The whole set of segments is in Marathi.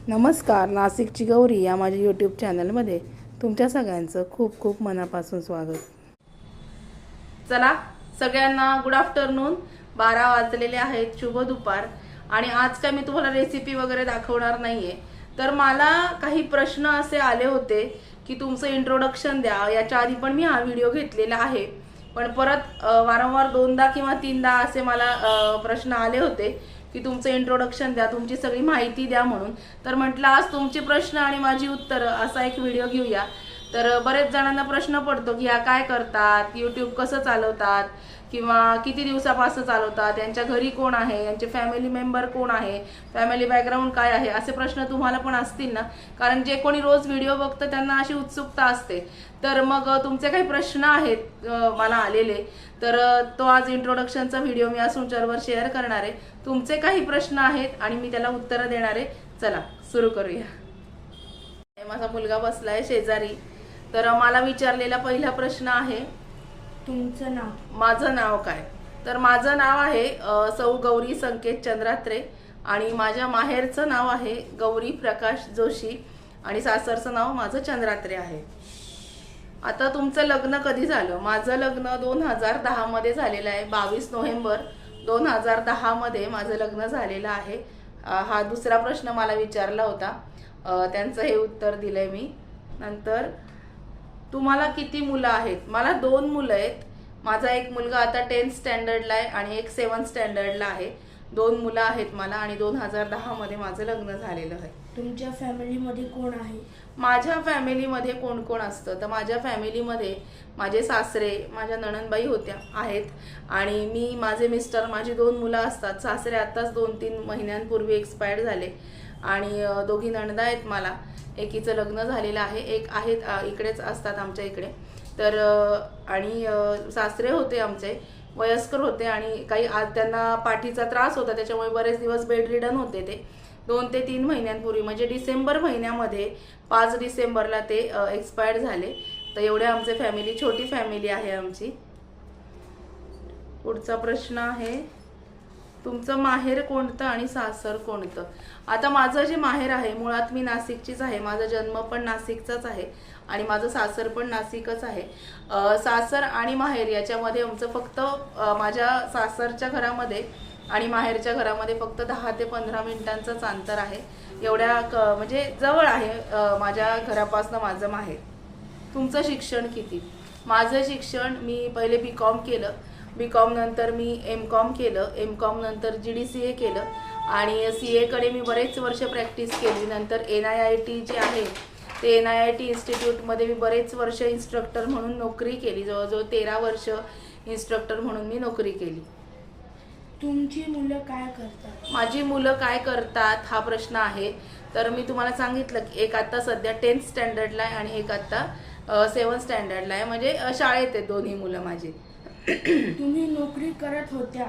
नमस्कार, नाशिकची गौरी या माझ्या यूट्यूब चॅनलमध्ये तुमच्या सगळ्यांचं खूप खूप मनापासून स्वागत. चला सगळ्यांना गुड आफ्टरनून. 12 वाजलेले आहेत, शुभ दुपार. आणि आज काय मी तुम्हाला रेसिपी वगैरे दाखवणार नाहीये. तर मला काही प्रश्न असे आले होते की तुमचं इंट्रोडक्शन द्या. याच्या आधी पण मी हा व्हिडिओ घेतलेला आहे, पण परत वारंवार 2दा किंवा 3दा असे मला प्रश्न आले होते की तुमचं इंट्रोडक्शन द्या, तुमची सगळी माहिती द्या म्हणून. तर म्हटलं आज तुमचे प्रश्न आणि माझी उत्तरं असा एक व्हिडिओ घेऊया. तर बरेच जणांना प्रश्न पडतो की या काय करतात, यूट्यूब कसं चालवतात किंवा किती दिवसापासून चालवतात, यांच्या घरी कोण आहे, यांचे फॅमिली मेंबर कोण आहे, फॅमिली बॅकग्राऊंड काय आहे, असे प्रश्न तुम्हाला पण असतील ना. कारण जे कोणी रोज व्हिडिओ बघतं त्यांना अशी उत्सुकता असते. तर मग तुमचे काही प्रश्न आहेत मला आलेले, तर तो आज इंट्रोडक्शनचा व्हिडिओ मी आज तुमच्याबरोबर शेअर करणार आहे. तुमचे काही प्रश्न आहेत आणि मी त्याला उत्तरं देणार आहे. चला सुरू करूया. माझा मुलगा बसलाय शेजारी. तर मला विचारलेला पहिला प्रश्न आहे, तुमचं नाव? माझं नाव काय? तर माझं नाव आहे सौ गौरी संकेत चंद्रात्रे आणि माझ्या माहेरचं नाव आहे गौरी प्रकाश जोशी आणि सासरचं नाव माझं चंद्रात्रे आहे. आता तुमचं लग्न कधी झालं? माझं लग्न 2010 मध्ये झालेलं आहे. 22 नोव्हेंबर 2010 मध्ये माझं लग्न झालेलं आहे. हा दुसरा प्रश्न मला विचारला होता, त्यांचं हे उत्तर दिलंय मी. नंतर तुम्हाला किती मुलं आहेत? मला 2 मुलं आहेत. माझा एक मुलगा आता 10th स्टँडर्डला आहे आणि एक 7th स्टँडर्डला आहे. 2 मुलं आहेत मला आणि 2010 मध्ये माझं लग्न झालेलं आहे. तुमच्या फॅमिलीमध्ये कोण आहे? माझ्या फॅमिलीमध्ये कोण कोण असतं? तर माझ्या फॅमिलीमध्ये माझे सासरे, माझ्या नणंदबाई होत्या आहेत आणि मी, माझे मिस्टर, माझी 2 मुलं असतात. सासरे आत्ताच 2-3 महिन्यांपूर्वी एक्सपायर्ड झाले आणि 2 नणंदा आहेत मला. एकीचं लग्न झालेलं आहे, एक आहेत इकडेच असतात आमच्या इकडे. तर आणि सासरे होते आमचे, वयस्कर होते आणि काही आज त्यांना पाठीचा त्रास होता, त्याच्यामुळे बरेच दिवस बेड रिडन होते. ते 2 ते 3 महिन्यांपूर्वी म्हणजे डिसेंबर महिन्यामध्ये 5 डिसेंबरला ते एक्सपायर्ड झाले. तर एवढे आमचे फॅमिली, छोटी फॅमिली आहे आमची. पुढचा प्रश्न आहे, तुमचं माहेर कोणतं आणि सासर कोणतं? आता माझं जे माहेर आहे मुळात मी नाशिकचीच आहे. माझा जन्म पण नाशिकचाच आहे आणि माझं सासर पण नाशिकच आहे. सासर आणि माहेर याच्यामध्ये आमचं फक्त माझ्या सासरच्या घरामध्ये आणि माहेरच्या घरामध्ये फक्त 10 ते 15 मिनिटांचंच अंतर आहे. एवढ्या म्हणजे जवळ आहे माझ्या घरापासून माझं माहेर. तुमचं शिक्षण किती? माझं शिक्षण, मी पहिले BCom केलं, BCom नंतर मी MCom केलं, MCom नंतर GDCA केलं आणि CA कडे मी बरेच वर्ष प्रॅक्टिस केली. नंतर NIIT जे आहे ते NIIT इन्स्टिट्यूटमध्ये मी बरेच वर्ष इन्स्ट्रक्टर म्हणून नोकरी केली. जवळजवळ 13 वर्ष इन्स्ट्रक्टर म्हणून मी नोकरी केली. तुमची मुलं काय करतात? माझी मुलं काय करतात हा प्रश्न आहे. तर मी तुम्हाला सांगितलं की एक आता सध्या 10th स्टँडर्डला आहे आणि एक आता 7th स्टँडर्डला आहे. म्हणजे शाळेत आहेत दोन्ही मुलं माझी. तुम्ही नोकरी करत होत्या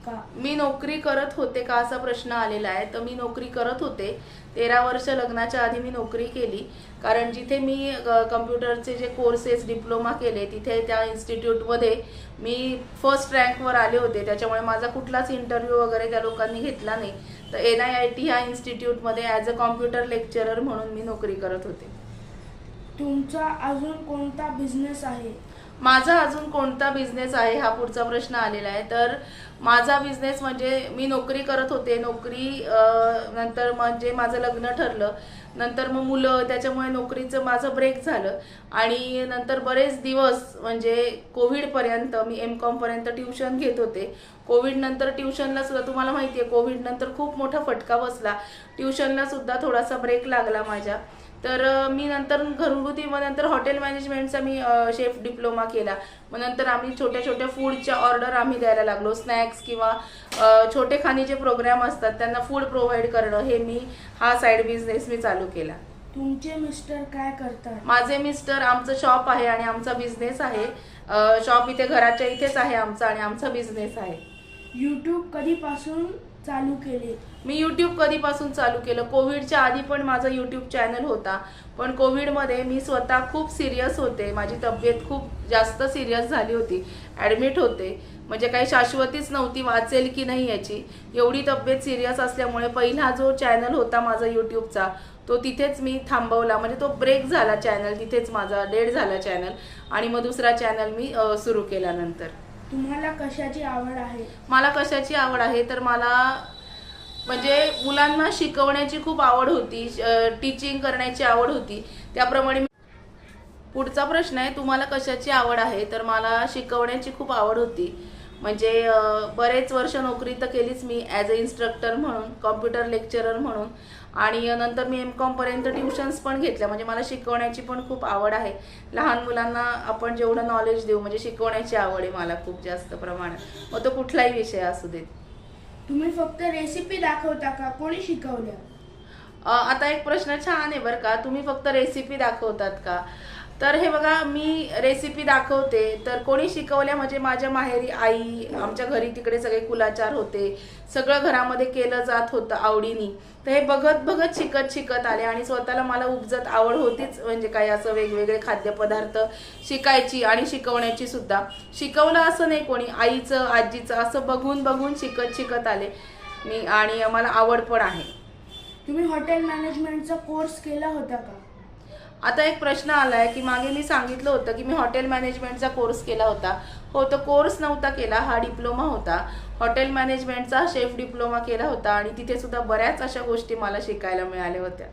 का? मी नोकरी करत होते का असा प्रश्न आलेला आहे. तर मी नोकरी करत होते. 13 वर्ष लग्नाच्या आधी मी नोकरी केली. कारण जिथे मी कम्प्युटरचे जे कोर्सेस डिप्लोमा केले तिथे त्या इन्स्टिट्यूटमध्ये मी फर्स्ट रँकवर आले होते. त्याच्यामुळे माझा कुठलाच इंटरव्ह्यू वगैरे त्या लोकांनी घेतला नाही. तर NIIT ह्या इन्स्टिट्यूटमध्ये ॲज अ कॉम्प्युटर लेक्चरर म्हणून मी नोकरी करत होते. तुमचा अजून कोणता बिझनेस आहे? माझा अजून कोणता बिझनेस आहे हा पुढचा प्रश्न आलेला आहे. तर माझा बिझनेस म्हणजे मी नोकरी करत होते. नोकरी नंतर म्हणजे माझं लग्न ठरलं, नंतर मग मुलं, त्याच्यामुळे नोकरीचं माझं ब्रेक झालं आणि नंतर बरेच दिवस म्हणजे कोविडपर्यंत मी MCom पर्यंत ट्युशन घेत होते. कोविड नंतर ट्युशनला सुद्धा, तुम्हाला माहिती आहे कोविड नंतर खूप मोठा फटका बसला. ट्युशनला सुद्धा थोडासा ब्रेक लागला माझ्या. तर मी नंतर घरगुती, मग नंतर हॉटेल मॅनेजमेंटचा मी शेफ डिप्लोमा केला. मग नंतर आम्ही छोट्या छोट्या फूडच्या ऑर्डर आम्ही द्यायला लागलो. स्नॅक्स किंवा छोटे खाणीचे प्रोग्राम असतात त्यांना फूड प्रोव्हाइड करणं, हे मी हा साईड बिझनेस मी चालू केला. तुमचे मिस्टर काय करतात? माझे मिस्टर, आमचं शॉप आहे आणि आमचा बिझनेस आहे. शॉप इथे घराच्या इथेच आहे आमचा आणि आमचा बिझनेस आहे. यूट्यूब कधीपासून चालू केले? मी यूट्यूब कधीपासून चालू केलं? कोविडच्या आधी पण माझा यूट्यूब चॅनल होता, पण कोविडमध्ये मी स्वतः खूप सिरियस होते. माझी तब्येत खूप जास्त सिरियस झाली होती, ॲडमिट होते. म्हणजे काही शाश्वतीच नव्हती वाचेल की नाही याची. एवढी तब्येत सिरियस असल्यामुळे पहिला जो चॅनल होता माझा यूट्यूबचा तो तिथेच मी थांबवला, म्हणजे तो ब्रेक झाला चॅनल, तिथेच माझा डेड झाला चॅनल. आणि मग दुसरा चॅनल मी सुरू केला नंतर. तुम्हाला कशाची आवड आहे? मला कशाची आवड आहे तर मला म्हणजे मुलांना शिकवण्याची खूप आवड होती, टीचिंग करण्याची आवड होती. त्याप्रमाणे पुढचा प्रश्न आहे, तुम्हाला कशाची आवड आहे तर मला शिकवण्याची खूप आवड होती. म्हणजे बरेच वर्ष नोकरी तर केलीच मी ॲज अ इन्स्ट्रक्टर म्हणून, कॉम्प्युटर लेक्चरर म्हणून. आणि नंतर मी MCOM पर्यंत ट्युशन्स पण घेतल्या. म्हणजे मला शिकवण्याची पण खूप आवड आहे. लहान मुलांना आपण जेवढं नॉलेज देऊ, म्हणजे शिकवण्याची आवड आहे मला खूप जास्त प्रमाणात, मग तो कुठलाही विषय असू देत. तुम्ही फक्त रेसिपी दाखवता का, कोणी शिकवल्या? आता एक प्रश्न छान आहे बरं का, तुम्ही फक्त रेसिपी दाखवतात का? तर हे बघा, मी रेसिपी दाखवते तर कोणी शिकवल्या म्हणजे माझ्या माहेरी आई, आमच्या घरी तिकडे सगळे कुलाचार होते, सगळं घरामध्ये केलं जात होतं आवडीने. तर हे बघत बघत शिकत आले आणि स्वतःला मला उपजत आवड होतीच, म्हणजे काही असं वेगवेगळे खाद्यपदार्थ शिकायची आणि शिकवण्याची सुद्धा. शिकवलं असं नाही कोणी, आईचं आजीचं असं बघून बघून शिकत आले मी आणि मला आवड पण आहे. तुम्ही हॉटेल मॅनेजमेंटचा कोर्स केला होता का? आता एक प्रश्न आलाय की मागे मी सांगितलं होतं की मी हॉटेल मॅनेजमेंटचा कोर्स केला होता. हो, तो कोर्स नव्हता केला, हा डिप्लोमा होता. हॉटेल मॅनेजमेंटचा शेफ डिप्लोमा केला होता आणि तिथे सुद्धा बऱ्याच अशा गोष्टी मला शिकायला मिळाल्या होत्या.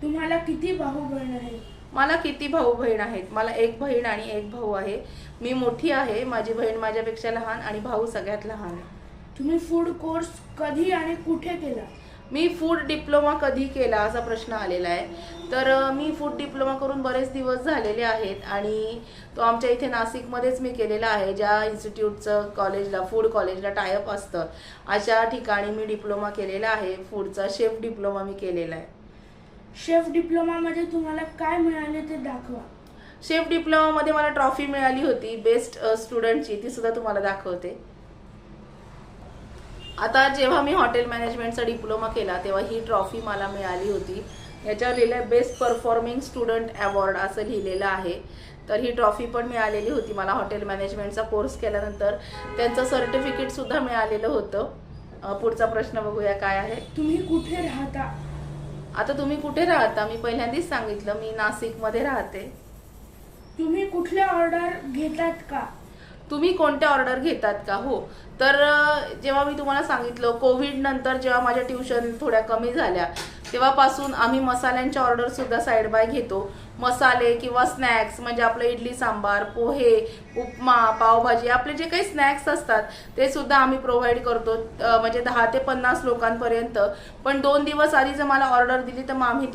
तुम्हाला किती भाऊ बहीण आहेत? मला किती भाऊ बहीण आहेत? मला एक बहीण आणि एक भाऊ आहे. मी मोठी आहे, माझी बहीण माझ्यापेक्षा लहान आणि भाऊ सगळ्यात लहान आहे. तुम्ही फूड कोर्स कधी आणि कुठे केला? मी फूड डिप्लोमा कधी केला असा प्रश्न आलेला आहे. तर मी फूड डिप्लोमा करून बरेच दिवस झालेले आहेत आणि तो आमच्या इथे नाशिकमध्येच मी केलेला आहे. ज्या इन्स्टिट्यूटचं कॉलेजला, फूड कॉलेजला टायअप असतं अशा ठिकाणी मी डिप्लोमा केलेला आहे. फूडचा शेफ डिप्लोमा मी केलेला आहे. शेफ डिप्लोमामध्ये तुम्हाला काय मिळाले ते दाखवा. शेफ डिप्लोमामध्ये मला ट्रॉफी मिळाली होती बेस्ट स्टुडंटची, ती सुद्धा तुम्हाला दाखवते. आता जेव्हा मी हॉटेल मॅनेजमेंटचा डिप्लोमा केला तेव्हा ही ट्रॉफी मला मिळाली होती. याच्यावर लिहिलं बेस्ट परफॉर्मिंग स्टुडंट अवॉर्ड असं लिहिलेलं आहे. तर ही ट्रॉफी पण मिळालेली होती मला. हॉटेल मॅनेजमेंटचा कोर्स केल्यानंतर त्यांचं सर्टिफिकेट सुद्धा मिळालेलं होतं. पुढचा प्रश्न बघूया काय आहे. तुम्ही कुठे राहता? आता तुम्ही कुठे राहता, मी पहिल्यांदाच सांगितलं, मी नाशिकमध्ये राहते. तुम्ही कुठल्या ऑर्डर घेतात का? तुम्ही कोणत्या ऑर्डर घेतात का? हो, तर जेव्हा मी तुम्हाला सांगितलं कोविड नंतर जेव्हा माझ्या ट्युशन थोड्या कमी झाल्या तेव्हापासून आम्ही मसाल्यांच्या ऑर्डर सुद्धा साईड बाय घेतो. मसाले किंवा स्नॅक्स म्हणजे आपलं इडली सांबार, पोहे, उपमा, पावभाजी, आपले जे काही स्नॅक्स असतात ते सुद्धा आम्ही प्रोव्हाइड करतो. म्हणजे 10 ते 50 लोकांपर्यंत. पण 2 दिवस आधी जर मला ऑर्डर दिली तर मग आम्ही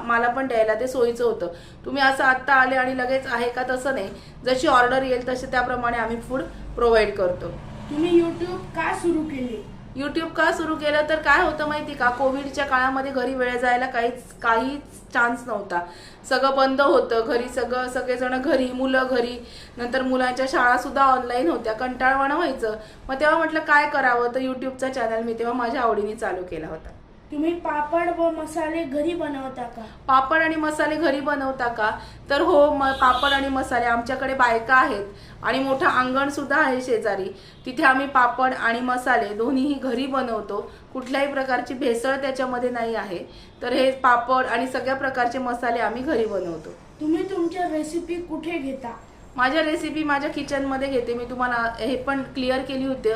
मला पण द्यायला ते सोयीचं होतं. तुम्ही असं आत्ता आले आणि लगेच आहे का तसं नाही, जशी ऑर्डर येईल तसे त्याप्रमाणे आम्ही फूड प्रोव्हाइड करतो. तुम्ही यूट्यूब का सुरू केले? यूट्यूब का सुरू केलं तर काय होतं माहिती का, कोविडच्या काळामध्ये घरी वेळ जायला काहीच चान्स नव्हता. सगळं बंद होतं घरी, सगळेजण घरी, मुलं घरी, नंतर मुलांच्या शाळा सुद्धा ऑनलाईन होत्या, कंटाळवाणं व्हायचं. मग तेव्हा म्हटलं काय करावं, तर यूट्यूबचा चॅनल मी तेव्हा माझ्या आवडीने चालू केला होता. तुम्ही पापड व मसाले घरी बनवता का? पापड आणि मसाले घरी बनवता का? तर हो, पापड आणि मसाले आमच्याकडे बायका आहेत आणि मोठं अंगण सुद्धा आहे शेजारी. तिथे आम्ही पापड आणि मसाले दोन्हीही घरी बनवतो. कुठल्याही प्रकारची भेसळ त्याच्यामध्ये नाही आहे. तर हे पापड आणि सगळ्या प्रकारचे मसाले आम्ही घरी बनवतो. तुम्ही तुमच्या रेसिपी कुठे घेता? माझ्या रेसिपी माझ्या किचनमध्ये घेते. मी तुम्हाला हे पण क्लिअर केली होती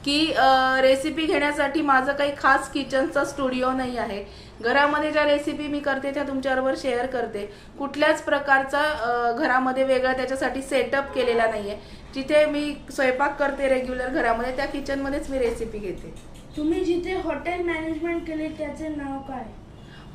की रेसिपी घेण्यासाठी माझं काही खास किचनचा स्टुडिओ नाही आहे. घरामध्ये ज्या रेसिपी मी करते त्या तुमच्याबरोबर शेअर करते. कुठल्याच प्रकारचा घरामध्ये वेगळा त्याच्यासाठी सेटअप केलेला नाही आहे. जिथे मी स्वयंपाक करते रेग्युलर घरामध्ये त्या किचनमध्येच मी रेसिपी घेते. तुम्ही जिथे हॉटेल मॅनेजमेंट केले त्याचे नाव काय?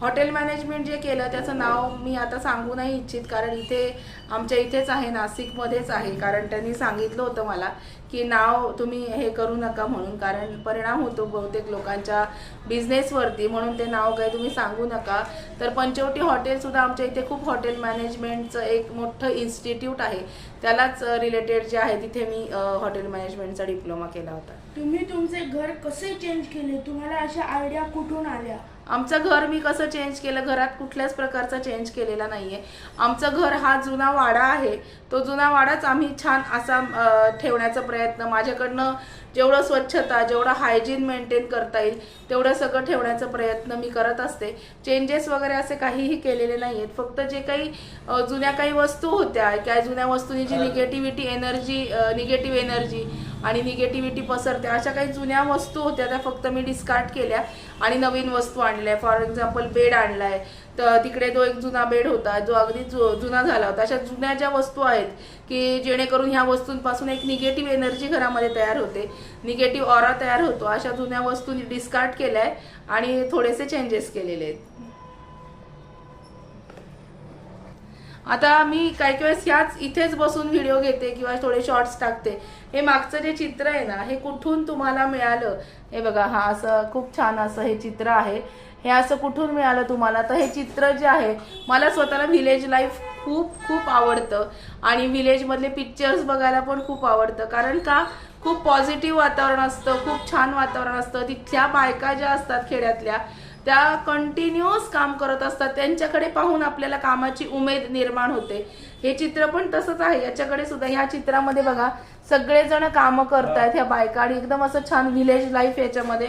हॉटेल मॅनेजमेंट जे केलं त्याचं नाव मी आता सांगू नाही इच्छित, कारण इथे आमच्या इथेच आहे, नाशिकमध्येच आहे. कारण त्यांनी सांगितलं होतं मला की नाव तुम्ही हे करू नका म्हणून, कारण परिणाम होतो बहुतेक लोकांच्या बिझनेसवरती, म्हणून ते नाव काही तुम्ही सांगू नका. तर पंचवटी हॉटेलसुद्धा आमच्या इथे खूप हॉटेल मॅनेजमेंटचं एक मोठं इन्स्टिट्यूट आहे, त्यालाच रिलेटेड जे आहे तिथे मी हॉटेल मॅनेजमेंटचा डिप्लोमा केला होता. तुम्ही तुमचे घर कसे चेंज केले? तुम्हाला अशा आयडिया कुठून आल्या? आमचं घर मी कसं चेंज केलं, घरात कुठल्याच प्रकारचा चेंज केलेला नाहीये. आमचं घर हा जुना वाडा आहे, तो जुना वाडाच आम्ही छान असा ठेवण्याचा प्रयत्न, माझ्याकडनं जेवढं स्वच्छता, जेवढं हायजीन मेंटेन करता येईल तेवढं सगळं ठेवण्याचा प्रयत्न मी करत असते. चेंजेस वगैरे असे काहीही केलेले नाही आहेत. फक्त जे काही जुन्या काही वस्तू होत्या, त्या जुन्या वस्तूंनी जी निगेटिव्ह एनर्जी आणि निगेटिव्हिटी पसरते अशा काही जुन्या वस्तू होत्या त्या फक्त मी डिस्कार्ड केल्या आणि नवीन वस्तू आणल्या. फॉर एक्झाम्पल बेड आणलाय, तर तिकडे जो एक जुना बेड होता जो अगदी जुना झाला होता. अशा जुन्या ज्या वस्तू आहेत की जेणेकरून ह्या वस्तूंपासून एक निगेटिव्ह एनर्जी घरामध्ये तयार होते, निगेटिव्ह ऑरा तयार होतो, अशा जुन्या वस्तू डिस्कार्ड केल्याय आणि थोडेसे चेंजेस केलेले आहेत. आता मी काही वेळेस ह्याच इथेच बसून व्हिडिओ घेते किंवा थोडे शॉर्ट्स टाकते. हे मागचं जे चित्र आहे ना, हे कुठून तुम्हाला मिळालं, हे बघा, हा असं खूप छान असं हे चित्र आहे. हे असं कुठून मिळालं तुम्हाला? तर हे चित्र जे आहे, मला स्वतःला व्हिलेज लाईफ खूप खूप आवडतं आणि व्हिलेजमधले पिक्चर्स बघायला पण खूप आवडतं. कारण का, खूप पॉझिटिव्ह वातावरण असतं, खूप छान वातावरण असतं. तिथल्या बायका ज्या असतात खेड्यातल्या, त्या कंटिन्युअस काम करत असतात. त्यांच्याकडे पाहून आपल्याला कामाची उमेद निर्माण होते. हे चित्र पण तसंच आहे. याच्याकडे सुद्धा, ह्या चित्रामध्ये बघा, सगळेजण कामं करतायत ह्या बायका आणि एकदम असं छान व्हिलेज लाईफ याच्यामध्ये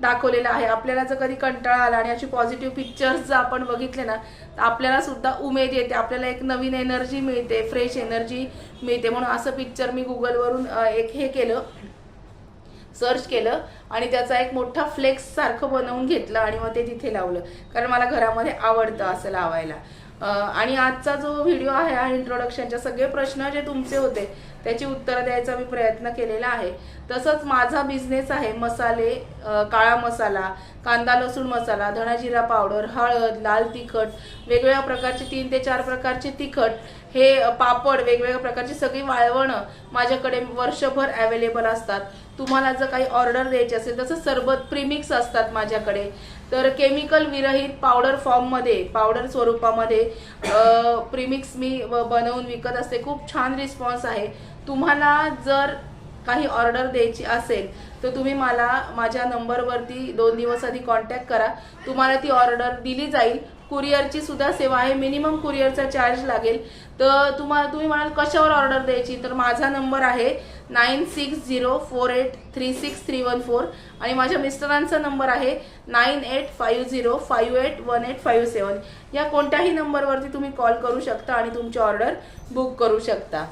दाखवलेलं आहे. आपल्याला जर कधी कंटाळा आला आणि अशी पॉझिटिव्ह पिक्चर्स जर आपण बघितले ना, तर आपल्याला सुद्धा उमेद येते, आपल्याला एक नवीन एनर्जी मिळते, फ्रेश एनर्जी मिळते. म्हणून असं पिक्चर मी गुगलवरून एक हे केलं, सर्च केलं आणि त्याचा एक मोठा फ्लेक्स सारखं बनवून घेतलं आणि मग ते तिथे लावलं, कारण मला घरामध्ये आवडतं असं लावायला. आणि आजचा जो व्हिडिओ आहे हा इंट्रोडक्शनचे सगळे प्रश्न जे तुमचे होते त्याची उत्तरं द्यायचा मी प्रयत्न केलेला आहे. तसंच माझा बिझनेस आहे मसाले, काळा मसाला, कांदा लसूण मसाला, धना जिरा पावडर, हळद, लाल तिखट, वेगवेगळ्या प्रकारचे 3 ते 4 प्रकारचे तिखट, हे पापड, वेगवेगळ्या प्रकारची सगळी वाळवणं माझ्याकडे वर्षभर अवेलेबल असतात. तुम्हाला जर काही ऑर्डर द्यायची असेल, तसं सरबत प्रीमिक्स असतात माझ्याकडे, तर केमिकल विरहित पावडर फॉर्ममध्ये, पावडर स्वरूपामध्ये प्रीमिक्स मी बनवून विकत असते. खूप छान रिस्पॉन्स आहे. तुम्हाला जर काही ऑर्डर द्यायची असेल तर तुम्ही मला माझ्या नंबरवरती 2 दिवस आधी कॉन्टॅक्ट करा. तुम्हाला ती ऑर्डर दिली जाईल. कुरिअरची सुद्धा सेवा आहे. मिनिमम कुरिअरचा चार्ज लागेल. तर तुम्ही म्हणाल कशावर ऑर्डर द्यायची, तर माझा नंबर आहे 9604836314 आणि माझ्या मिस्टरांचा नंबर आहे 9850581857. या कोणत्याही नंबरवरती तुम्ही कॉल करू शकता आणि तुमची ऑर्डर बुक करू शकता.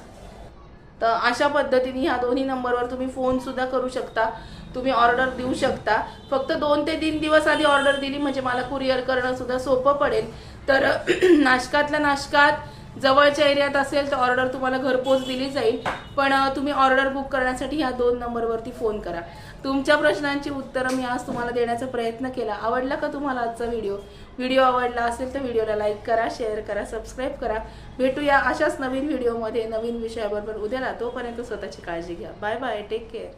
तर अशा पद्धतीने ह्या दोन्ही नंबरवर तुम्ही फोन सुद्धा करू शकता, तुम्ही ऑर्डर देऊ शकता. फक्त 2 ते 3 दिवस आधी ऑर्डर दिली म्हणजे मला कुरिअर करणं सुद्धा सोपं पडेल. तर नाशकातल्या नाशकात जवळच्या एरियात असेल तर ऑर्डर तुम्हाला घरपोच दिली जाईल. पण तुम्ही ऑर्डर बुक करण्यासाठी ह्या 2 नंबरवरती फोन करा. तुमच्या प्रश्नांची उत्तरं मी आज तुम्हाला देण्याचा प्रयत्न केला. आवडला का तुम्हाला आजचा व्हिडिओ आवडला असेल तर व्हिडिओला लाईक करा, शेअर करा, सबस्क्राईब करा. भेटूया अशाच नवीन व्हिडिओमध्ये नवीन विषयाबरोबर उद्याला. तोपर्यंत स्वतःची काळजी घ्या. Bye bye, take care.